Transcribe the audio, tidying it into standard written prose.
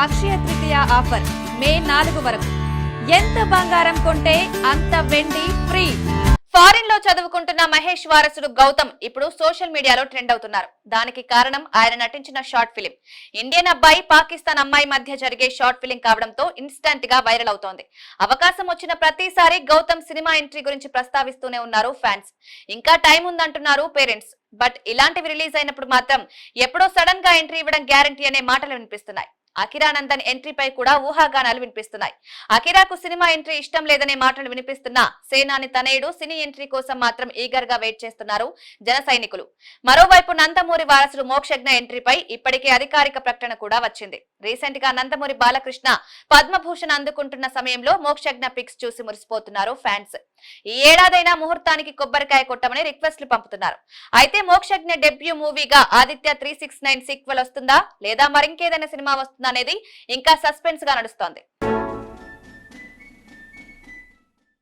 Akshaya Tritiya offer మే 4 వరకు. ఎంత బంగారం కొంటే అంత వెండి ఫ్రీ. ఫారిన్ లో చదువుకుంటున్న మహేష్ వారసుడు గౌతమ్ ఇప్పుడు సోషల్ మీడియాలో ట్రెండ్ అవుతున్నారు. దానికి కారణం ఆయన నటించిన షార్ట్ ఫిలిం. ఇండియన్ అబ్బాయి పాకిస్తాన్ అమ్మాయి మధ్య జరిగే షార్ట్ ఫిలిం కావడంతో ఇన్స్టంట్ గా వైరల్ అవుతోంది. అవకాశం వచ్చిన ప్రతిసారి గౌతమ్ సినిమా ఎంట్రీ గురించి ప్రస్తావిస్తూనే ఉన్నారు ఫ్యాన్స్. ఇంకా టైం ఉందంటున్నారు పేరెంట్స్. బట్ ఇలాంటివి రిలీజ్ అయినప్పుడు మాత్రం ఎప్పుడో సడన్ గా ఎంట్రీ ఇవ్వడం గ్యారంటీ అనే మాటలు వినిపిస్తున్నాయి. అకిరా నందన్ ఎంట్రీపై కూడా ఊహాగానాలు వినిపిస్తున్నాయి. అకిరాకు సినిమా ఎంట్రీ ఇష్టం లేదనే మాటలు వినిపిస్తున్నా సేనాని తనయుడు సినీ ఎంట్రీ కోసం మాత్రం ఈగర్ గా వెయిట్ చేస్తున్నారు జన సైనికులు. మరోవైపు నందమూరి వారసుడు మోక్షజ్ఞ ఎంట్రీపై ఇప్పటికే అధికారిక ప్రకటన కూడా వచ్చింది. రీసెంట్ గా నందమూరి బాలకృష్ణ పద్మభూషణ్ అందుకుంటున్న సమయంలో మోక్షజ్ఞ పిక్స్ చూసి మురిసిపోతున్నారు ఫ్యాన్స్. ఈ ఏడాదైనా ముహూర్తానికి కొబ్బరికాయ కొట్టమని రిక్వెస్ట్లు పంపుతున్నారు. అయితే మోక్షజ్ఞ డెబ్యూ మూవీగా ఆదిత్య 369 సీక్వెల్ వస్తుందా లేదా మరింకేదైనా సినిమా వస్తుందా అనేది ఇంకా సస్పెన్స్ గా నడుస్తోంది.